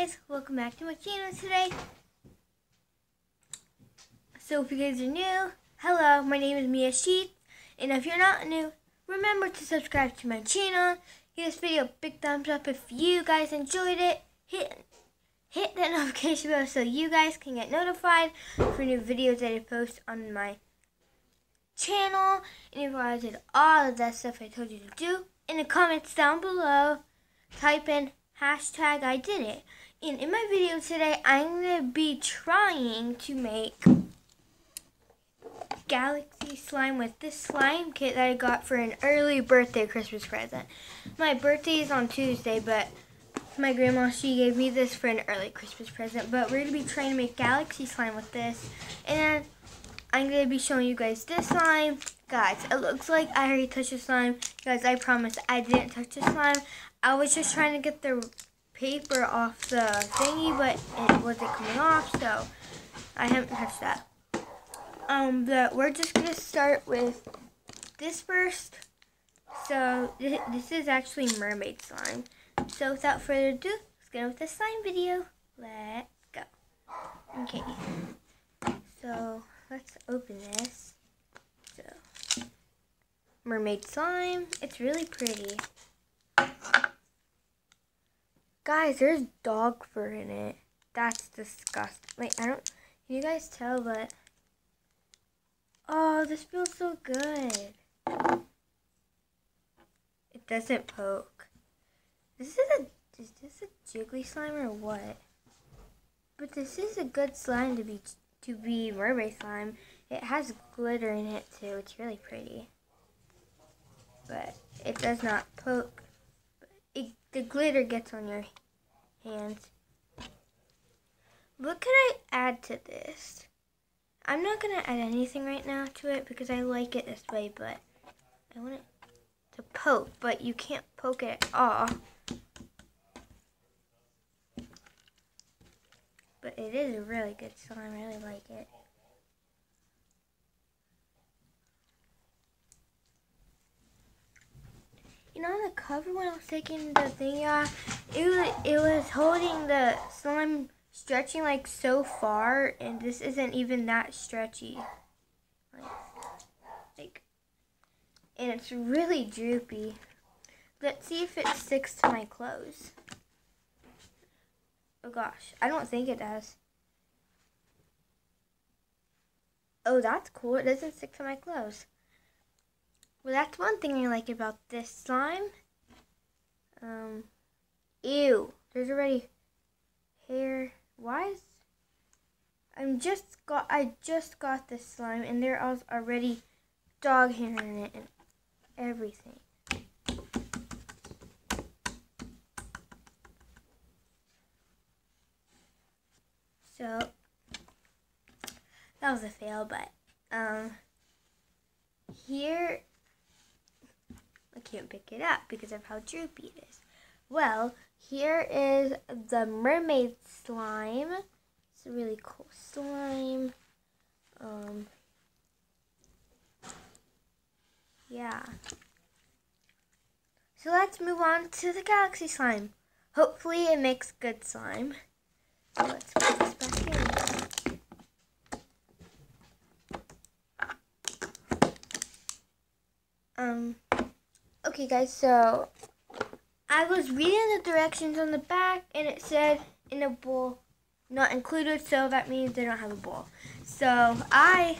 guys, welcome back to my channel today. So if you guys are new, hello, my name is Mia Sheets, and if you're not new, remember to subscribe to my channel. Give this video a big thumbs up if you guys enjoyed it. Hit that notification bell so you guys can get notified for new videos that I post on my channel. And if I did all of that stuff I told you to do, in the comments down below, type in hashtag I did it. And in my video today, I'm going to be trying to make galaxy slime with this slime kit that I got for an early birthday Christmas present. My birthday is on Tuesday, but my grandma, she gave me this for an early Christmas present. But we're going to be trying to make galaxy slime with this. And I'm going to be showing you guys this slime. Guys, it looks like I already touched the slime. Guys, I promise I didn't touch the slime. I was just trying to get the paper off the thingy, but it wasn't coming off, so I haven't touched that. But we're just going to start with this first. So, this is actually mermaid slime. So, without further ado, let's get on with the slime video. Let's go. Okay. So, let's open this. So, mermaid slime. It's really pretty. Guys, there's dog fur in it. That's disgusting. Wait, can you guys tell, but, oh, this feels so good. It doesn't poke. Is this a jiggly slime or what? But this is a good slime to be mermaid slime. It has glitter in it too. It's really pretty. But it does not poke. The glitter gets on your hands. What can I add to this? I'm not going to add anything right now to it because I like it this way, but I want it to poke, but you can't poke it at all. But it is a really good slime. I really like it. You know, on the cover when I was taking the thing off, it was holding the slime stretching like so far, and this isn't even that stretchy. And it's really droopy. Let's see if it sticks to my clothes. Oh gosh, I don't think it does. Oh, that's cool. It doesn't stick to my clothes. Well, that's one thing I like about this slime. Ew, there's already hair. Why is I just got this slime and there was already dog hair in it and everything. So that was a fail, but here I can't pick it up because of how droopy it is. Well, here is the mermaid slime. It's a really cool slime. Yeah. So let's move on to the galaxy slime. Hopefully it makes good slime. So let's put this back in. Okay guys, so I was reading the directions on the back and it said in a bowl not included, so that means they don't have a bowl. So I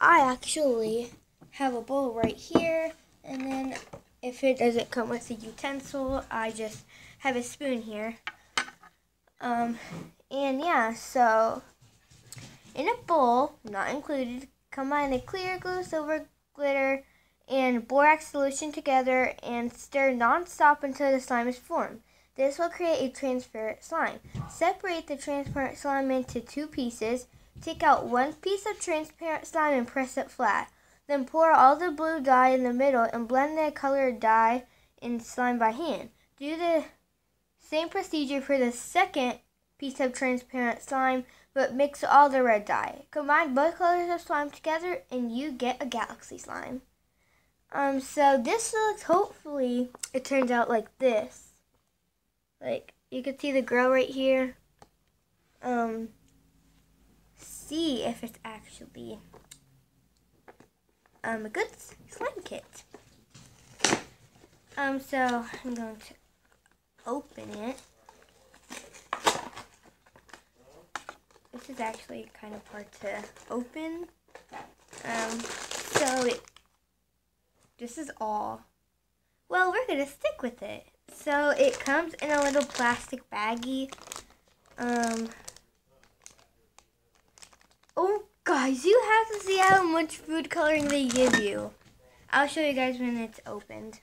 actually have a bowl right here, and then if it doesn't come with a utensil, I just have a spoon here. And yeah, so in a bowl, not included, combine the clear glue, silver glitter, and borax solution together and stir non-stop until the slime is formed. This will create a transparent slime. Separate the transparent slime into two pieces. Take out one piece of transparent slime and press it flat. Then pour all the blue dye in the middle and blend the colored dye in slime by hand. Do the same procedure for the second piece of transparent slime, but mix all the red dye. Combine both colors of slime together and you get a galaxy slime. So this looks, hopefully, it turns out like this. Like, You can see the girl right here. See if it's actually a good slime kit. So I'm going to open it. This is actually kind of hard to open. This is all. Well, we're gonna stick with it. So it comes in a little plastic baggie. Oh, guys, you have to see how much food coloring they give you. I'll show you guys when it's opened.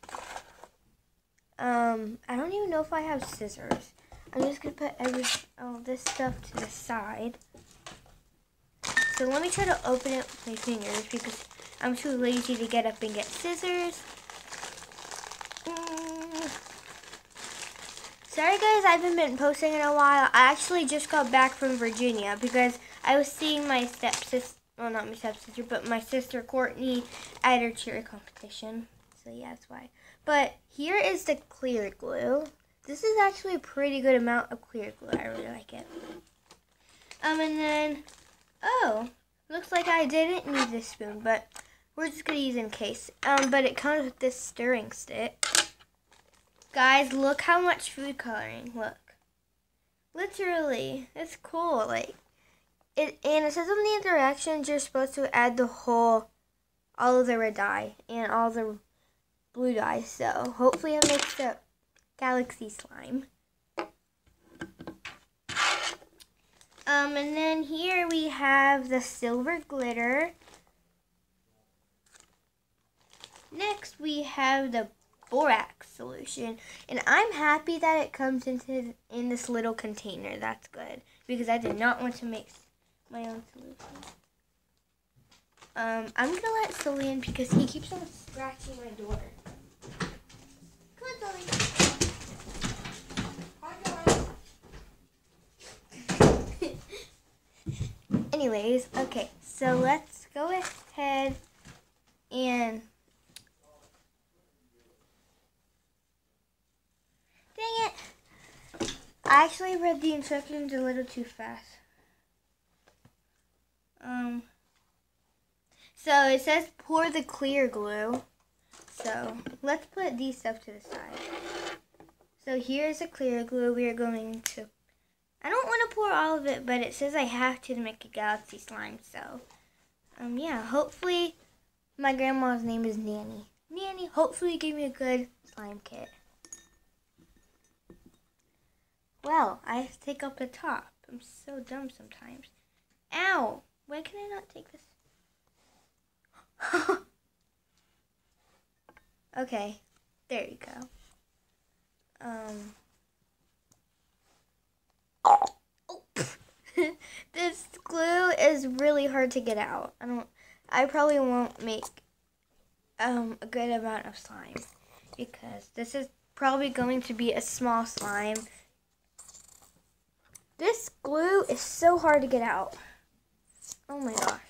I don't even know if I have scissors. I'm just gonna put all this stuff to the side. So let me try to open it with my fingers because I'm too lazy to get up and get scissors. Sorry guys, I haven't been posting in a while. I actually just got back from Virginia because I was seeing my stepsister, well not my stepsister, but my sister Courtney at her cheer competition. So yeah, that's why. But here is the clear glue. This is actually a pretty good amount of clear glue. I really like it. And then, oh, looks like I didn't need this spoon, but we're just gonna use it in case. But it comes with this stirring stick. Guys, look how much food coloring. Look, literally, it's cool. Like it, and it says on the directions you're supposed to add all of the red dye and all the blue dye. So hopefully it makes the galaxy slime. And then here we have the silver glitter. Next we have the borax solution, and I'm happy that it comes in this little container. That's good because I did not want to make my own solution. I'm gonna let Sully in because he keeps on scratching my door. Come on, Sully. Anyways, okay, so let's go ahead and dang it! I actually read the instructions a little too fast. So it says pour the clear glue. So let's put these stuff to the side. So here's the clear glue. We are going to, I don't want to pour all of it, but it says I have to make a galaxy slime. So, yeah, hopefully my grandma's name is Nanny. Nanny, hopefully give me a good slime kit. Well, I have to take up the top. I'm so dumb sometimes. Ow! Why can I not take this? Okay, there you go. This glue is really hard to get out. I probably won't make a good amount of slime because this is probably going to be a small slime. This glue is so hard to get out. Oh my gosh.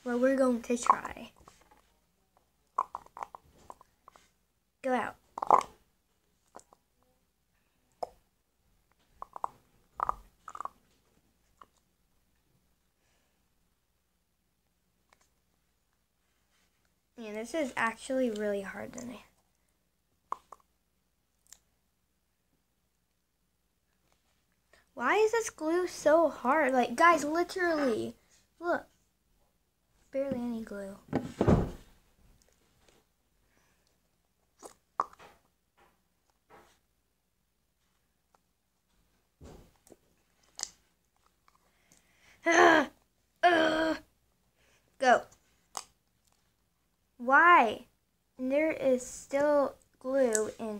Well, we're going to try. Go out. Man, this is actually really hard to make. Why is this glue so hard? Like, guys, literally, look. Barely any glue. Go. Why? And there is still glue in here.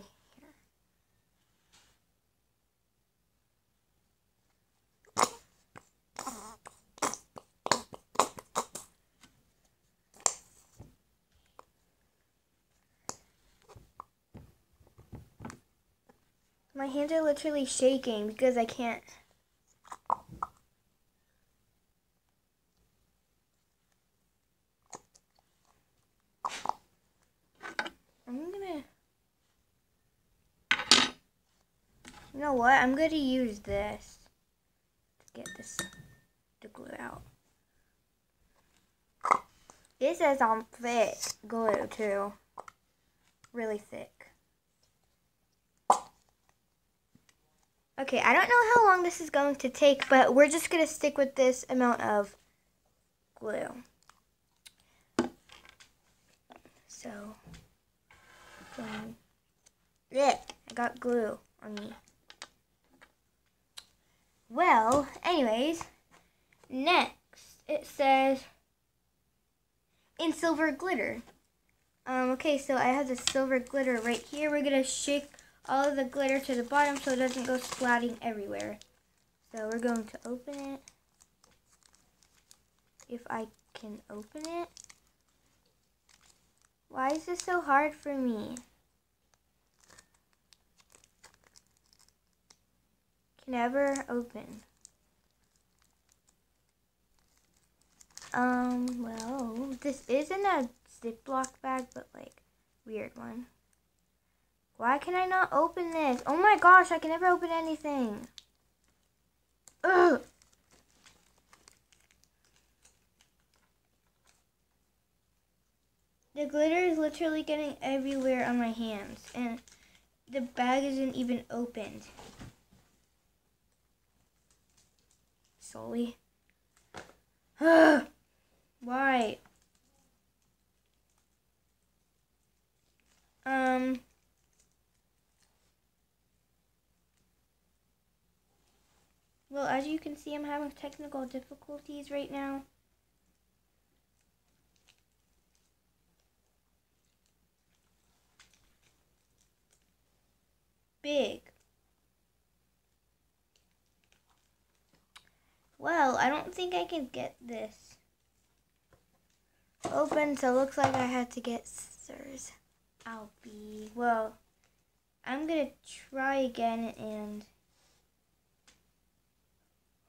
My hands are literally shaking because I can't. I'm You know what? I'm going to use this to get the glue out. This is on thick glue too. Really thick. Okay, I don't know how long this is going to take, but we're just going to stick with this amount of glue. So, I got glue on me. Well, anyways, next it says in silver glitter. Okay, so I have the silver glitter right here. We're going to shake all of the glitter to the bottom so it doesn't go splatting everywhere. So we're going to open it. If I can open it. Why is this so hard for me? Can never open. Well, this isn't a Ziploc bag, but like, weird one. Why can I not open this? Oh my gosh, I can never open anything. Ugh. The glitter is literally getting everywhere on my hands, and the bag isn't even opened. Sully. Why? Well, as you can see, I'm having technical difficulties right now. Big. Well, I don't think I can get this open, so it looks like I had to get scissors. Well, I'm gonna try again and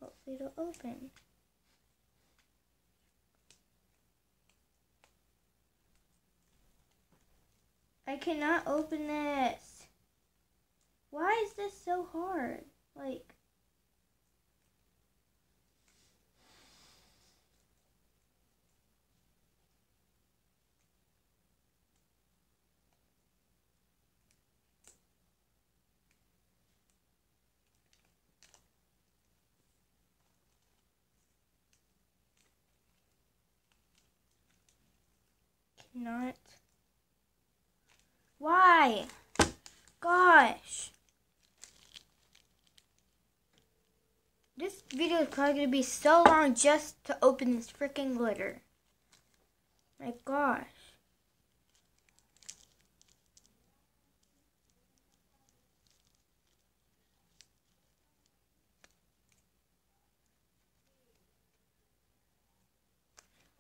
hopefully it'll open. I cannot open this. Why is this so hard? Like, cannot. Why? Gosh. This video is probably going to be so long just to open this freaking glitter. My gosh.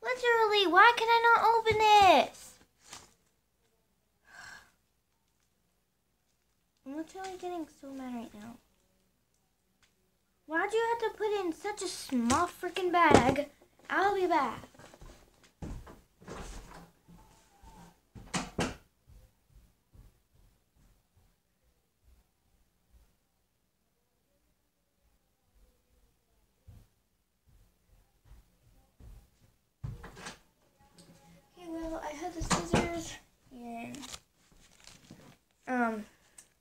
Literally, why can I not open this? I'm literally getting so mad right now. Why'd you have to put it in such a small freaking bag? I'll be back. Okay, well, I have the scissors and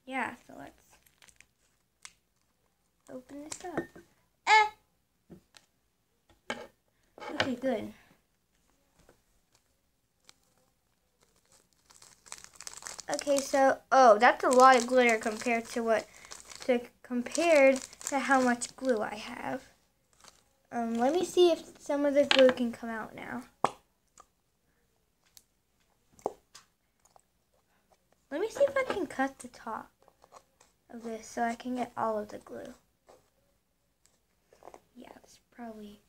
yeah, so let's open this up. Okay, good. Okay, so that's a lot of glitter compared to how much glue I have. Let me see if some of the glue can come out now. Let me see if I can cut the top of this so I can get all of the glue. Yeah, it's probably...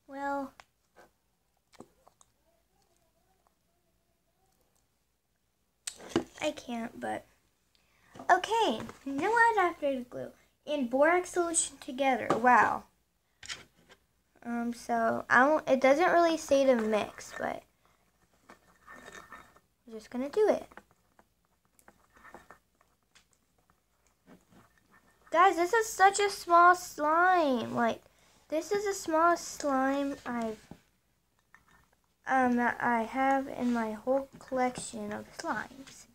Well... I can't, but... Okay, now I'd activated glue and borax solution together. Wow, So it doesn't really say to mix, but I'm just gonna do it. Guys, this is such a small slime. Like, this is the smallest slime that I have in my whole collection of slimes.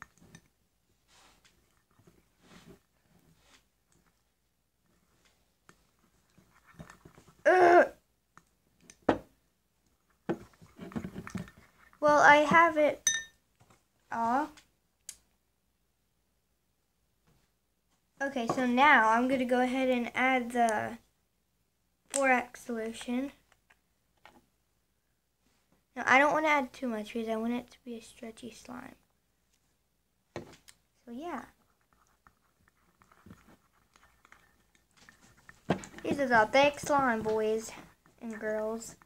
Ugh. Well, I have it all. Okay, so now I'm going to go ahead and add the borax solution. Now, I don't want to add too much because I want it to be a stretchy slime. So, yeah. This is a thick slime, boys and girls.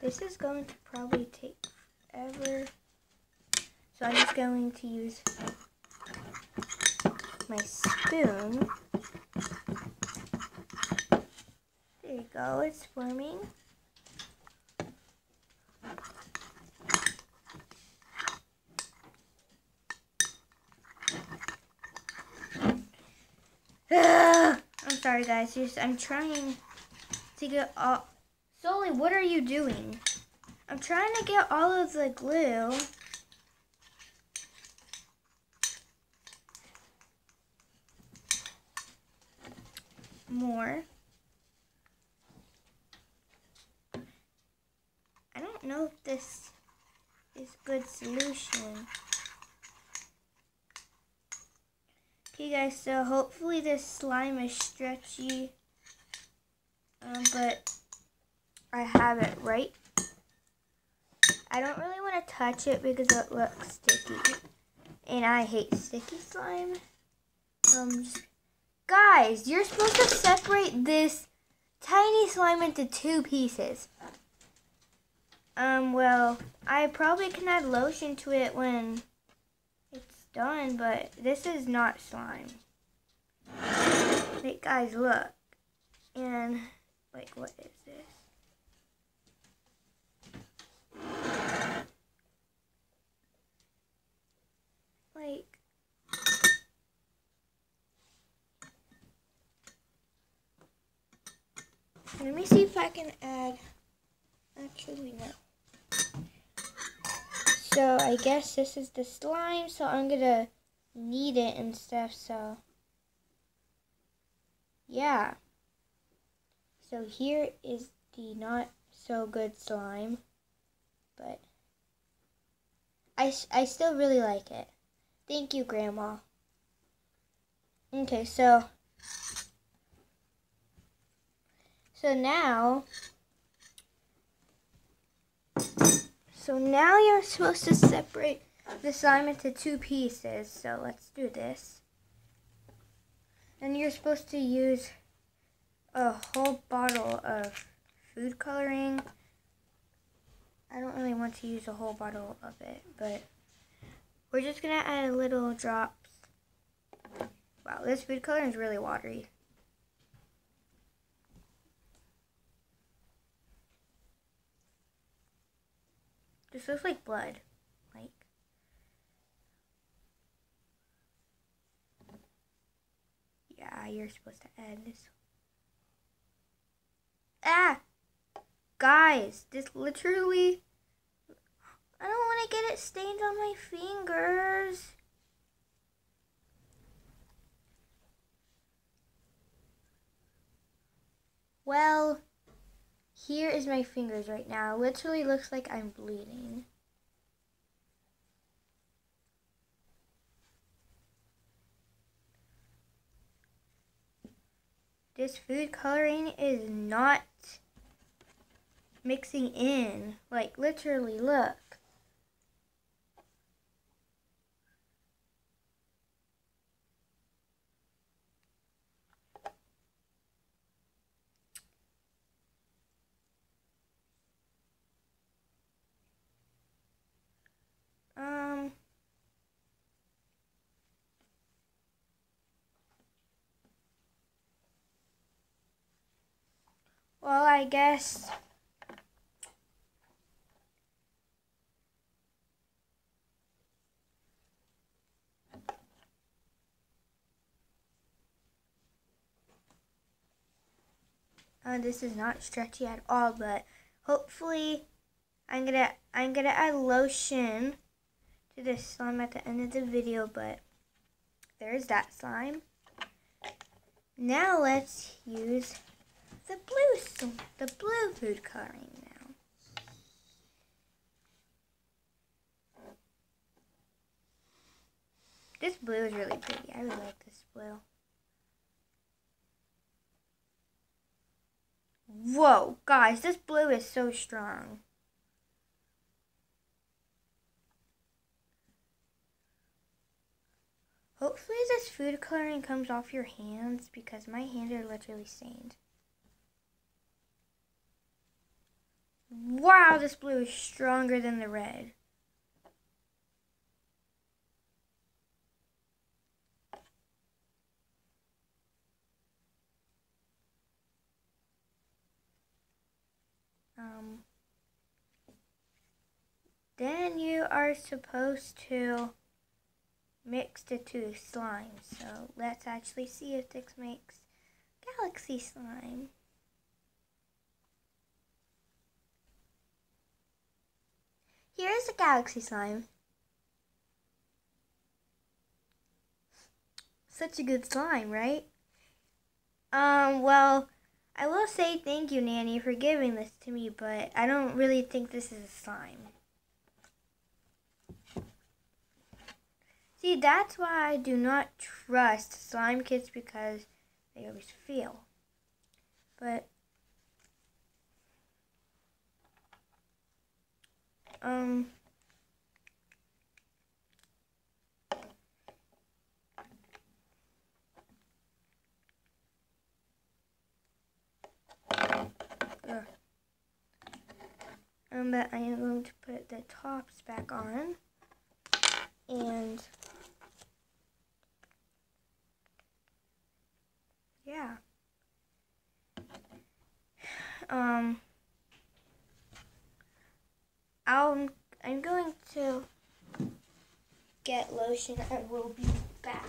This is going to probably take forever. So I'm just going to use my spoon. There you go, it's forming. I'm sorry guys, I'm trying to get all... Sully, what are you doing? I'm trying to get all of the glue. More. I don't know if this is good solution. Okay guys, so hopefully this slime is stretchy, but I have it right. I don't really want to touch it because it looks sticky, and I hate sticky slime. Guys, you're supposed to separate this tiny slime into 2 pieces. Well, I probably can add lotion to it when it's done, but this is not slime. Like, guys, look. And, like, what is this? Like, let me see if I can add, actually no. So I guess this is the slime, so I'm gonna knead it and stuff, so yeah. So here is the not so good slime, but I still really like it. Thank you, Grandma. Okay, so now you're supposed to separate the slime into 2 pieces. So let's do this. And you're supposed to use a whole bottle of food coloring. I don't really want to use a whole bottle of it, but we're just gonna add a little drops. Wow, this food coloring is really watery. This looks like blood. Like, yeah, you're supposed to add this. Ah! Guys, this literally... I don't want to get it stained on my fingers. Well, here is my fingers right now. It literally looks like I'm bleeding. This food coloring is not mixing in. Like, literally, look. Well, I guess this is not stretchy at all, but hopefully I'm gonna add lotion to this slime at the end of the video, but there's that slime. Now let's use the blue food coloring now. This blue is really pretty. I really like this blue. Whoa, guys, this blue is so strong. Hopefully this food coloring comes off your hands because my hands are literally stained. Wow, this blue is stronger than the red. Then you are supposed to mix the two slimes. So let's actually see if this makes galaxy slime. Here's the galaxy slime. Such a good slime, right? Well, I will say thank you, Nanny, for giving this to me, but I don't really think this is a slime. See, that's why I do not trust slime kits because they always fail. But, but I am going to put the tops back on, and yeah. I'm going to get lotion. I will be back.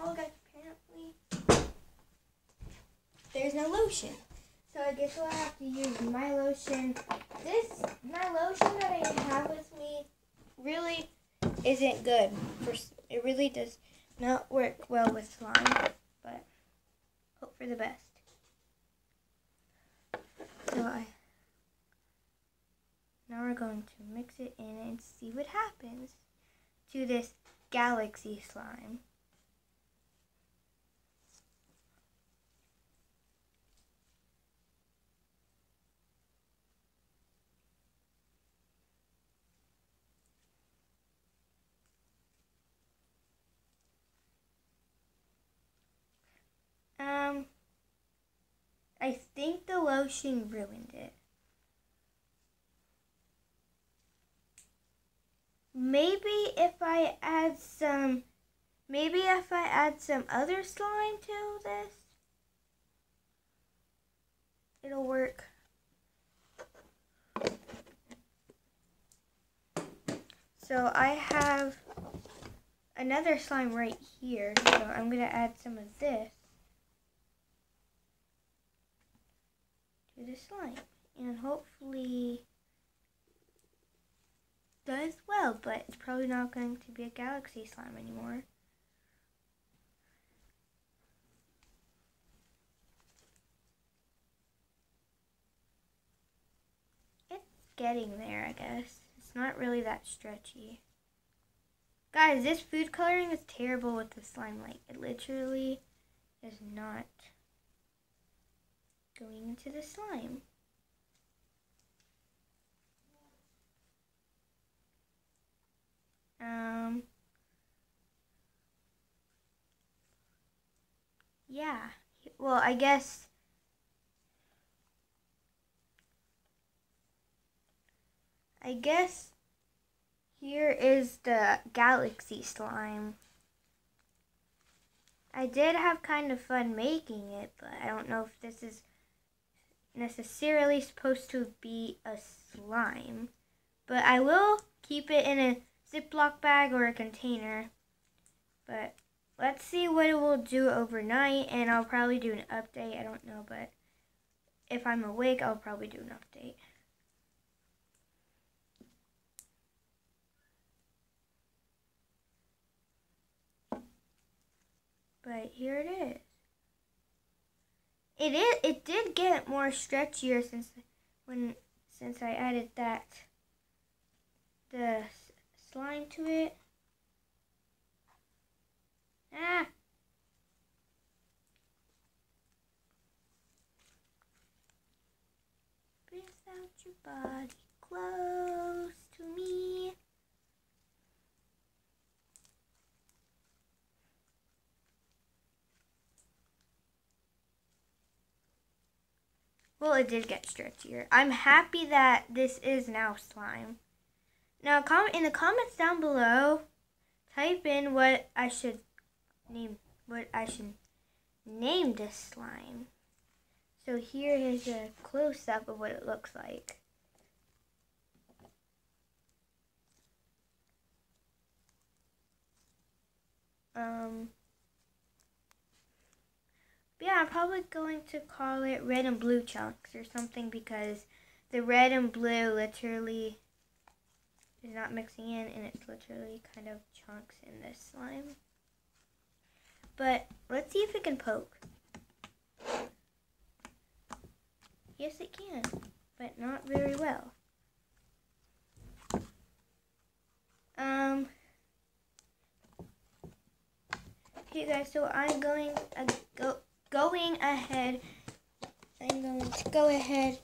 Well, guys, apparently there's no lotion. So I guess I'll have to use my lotion. My lotion that I have with me really isn't good. It really does not work well with slime, but hope for the best. So now we're going to mix it in and see what happens to this galaxy slime. I think the lotion ruined it. Maybe if I add some other slime to this, it'll work. So I have another slime right here, so I'm going to add some of this to the slime, and hopefully does well, but it's probably not going to be a galaxy slime anymore. It's getting there, I guess. It's not really that stretchy. Guys, this food coloring is terrible with the slime. Like, it literally is not going into the slime. Yeah. Well, I guess here is the galaxy slime. I did have kind of fun making it, but I don't know if this is necessarily supposed to be a slime. But I will keep it in a Ziploc bag or a container. But let's see what it will do overnight, and I'll probably do an update. I don't know, but if I'm awake, I'll probably do an update. But here it is. It did get more stretchier since I added the slime to it. Ah. Brings out your body close to me. Well, it did get stretchier. I'm happy that this is now slime. Now, in the comments down below, type in what I should name this slime. So here is a close-up of what it looks like. Yeah, I'm probably going to call it red and blue chunks or something, because the red and blue literally is not mixing in, and it's literally kind of chunks in this slime. But let's see if it can poke. Yes, it can, but not very well. Okay, guys, so I'm going ahead. I'm going to go ahead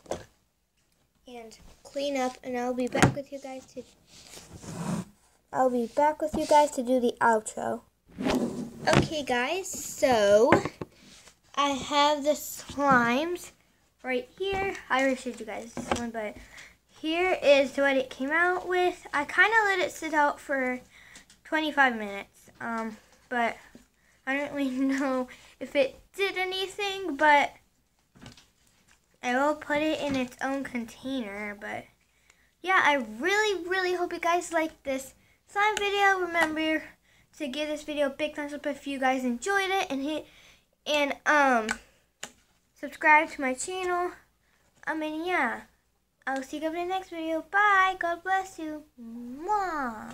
and clean up, and I'll be back with you guys to do the outro. Okay, guys, so I have the slimes right here. I already showed you guys this one, but here is what it came out with. I kind of let it sit out for 25 minutes, but I don't really know if it did anything, but I will put it in its own container. But yeah, I really hope you guys liked this slime video. Remember to give this video a big thumbs up if you guys enjoyed it, and subscribe to my channel. And yeah, I'll see you guys in the next video. Bye. God bless you. Mwah.